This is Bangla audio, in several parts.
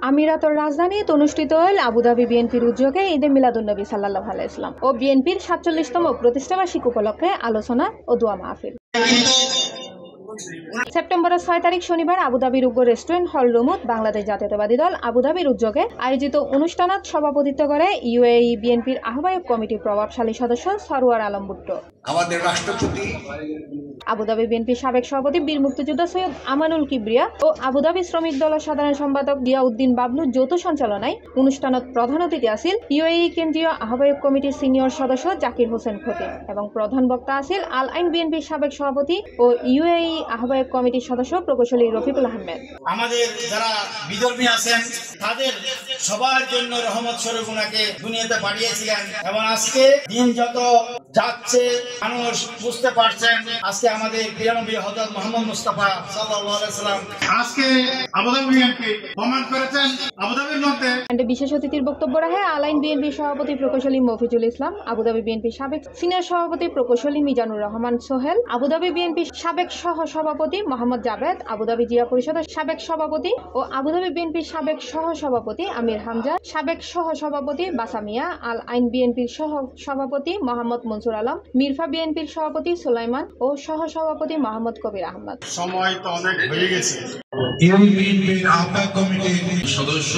আমিরাতের রাজধানীতে অনুষ্ঠিত হল আবুধাবি বিএনপির উদ্যোগে ঈদে মিলাদুন্নবী সাল্লাল্লাহু আলাইহি ওয়াসাল্লাম ও বিএনপির ৪৭তম প্রতিষ্ঠাবার্ষিকী উপলক্ষে আলোচনা ও দোয়া মাহফিল। সেপ্টেম্বরের ৬ তারিখ শনিবার আবুধাবির উগ্র রেস্টুরেন্ট হল রুমত বাংলাদেশ জাতীয়তাবাদী দল আবুধাবির উদ্যোগে আয়োজিত অনুষ্ঠানত সভাপতিত্ব করে ইউএই বিএনপির আহ্বায়ক কমিটির প্রভাবশালী সদস্য সরওয়ার আলম ভুট্টো। আমাদের রাষ্ট্রপতি আবুধাবি বিএনপির সাবেক সভাপতি বীর মুক্তিযোদ্ধা সৈয়দ আমানুল কিবরিয়া ও আবুধাবি শ্রমিক দলের সাধারণ সম্পাদক জিয়াউদ্দিন বাবলুর যৌথ সঞ্চালনায় অনুষ্ঠানত প্রধান অতিথি আছিল ইউএই কেন্দ্রীয় আহ্বায়ক কমিটির সিনিয়র সদস্য জাকির হোসেন খতিব এবং প্রধান বক্তা আছিল আল আইন বিএনপির সাবেক সভাপতি ও ইউএই আহ্বায়ক কমিটির সদস্য প্রকৌশলী রফিকুল আহমেদ। আমাদের যারা বিধর্মী আছেন তাদের সবার জন্য রহমত স্বরূপ ওনাকে দুনিয়াতে পাঠিয়েছিলেন এবং আজকে দিন যত যাচ্ছে মানুষ বুঝতে পারছেন আজকে আমাদের প্রিয় নবী হযরত মুহাম্মদ মুস্তাফা সাল্লাল্লাহু আলাইহি ওয়াসাল্লাম আজকে আবুধাবি বিএনপি প্রমাণ করেছেন। আবুধাবির মধ্যে বিশেষ অতিথির বক্তব্য রাখে আল আইন বিএনপির সভাপতি প্রকৌশলী মফিজুল ইসলাম, আবুধাবি বিএনপির সাবেক সিনিয়র সভাপতি প্রকৌশলী মিজানুর রহমান সোহেল, আবুধাবি বিএনপির সাবেক সহ সভাপতি মোহাম্মদ জাবেদ, আবুধাবি জিয়া পরিষদের সাবেক সভাপতি ও আবুধাবি বিএনপির সাবেক সহ সভাপতি আমির হামজা, সাবেক সহ সভাপতি বাসামিয়া, আল আইন বিএনপির সহ সভাপতি মোহাম্মদ মনসুর আলম, মিরফা বিএনপির সভাপতি সুলাইমান ও সহ সভাপতি মোহাম্মদ কবির আহমদ। সময় তো অনেক হয়ে গেছে। বিএনপির আহ্বায়ক কমিটির সদস্য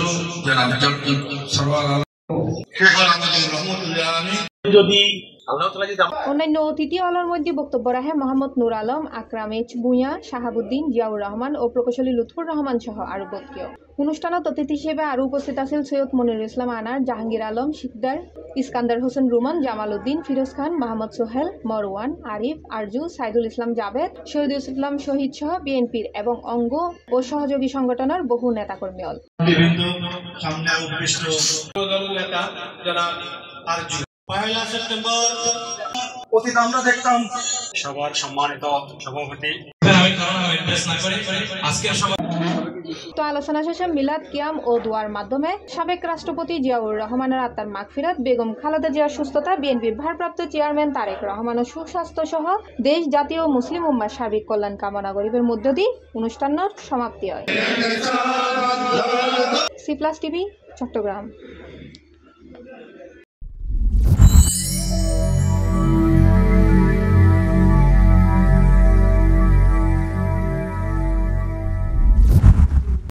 জনাব জাকির সরওয়ার আলম আমাদের রহমতুল্লাহ আলাইহি যদি অন্যান্য অতিথি হলের মধ্যে বক্তব্য রাখে মোহাম্মদ নূর আলম, আকরাম এইচ ভূঁইয়া, শাহাবুদ্দিন, জিয়াউর রহমান ও প্রকৌশলী লুৎফুর রহমান সহ আরো বক্তব্য। অনুষ্ঠানত অতিথি হিসেবে আরো উপস্থিত আছেন সৈয়দ মনিরুল ইসলাম আনার, জাহাঙ্গীর আলম শিকদার, ইস্কান্দার হোসেন রুমান, জামাল উদ্দিন, ফিরোজ খান, মোহাম্মদ সোহেল, মরওয়ান, আরিফ, আরজু, সাইদুল ইসলাম জাবেদ, শহীদুল ইসলাম শহীদ সহ বিএনপির এবং অঙ্গ ও সহযোগী সংগঠনের বহু নেতাকর্মী হল। সামনে উপবিষ্ট নেতা জনাব আরজু। ১ সেপ্টেম্বর অতীত আমরা দেখতাম সবার সম্মানিত সভাপতি তো আলোচনা শেষে মিলাদ কিয়াম ও দোয়ার মাধ্যমে সাবেক রাষ্ট্রপতি জিয়াউর রহমানের আত্মার মাগফিরাত, বেগম খালেদা জিয়ার সুস্থতা, বিএনপির ভারপ্রাপ্ত চেয়ারম্যান তারেক রহমানের সুস্বাস্থ্য সহ দেশ, জাতীয় ও মুসলিম উম্মার সার্বিক কল্যাণ কামনা গরিবের মধ্য দিয়ে অনুষ্ঠানের সমাপ্তি হয়। C plus TV, Chittagong.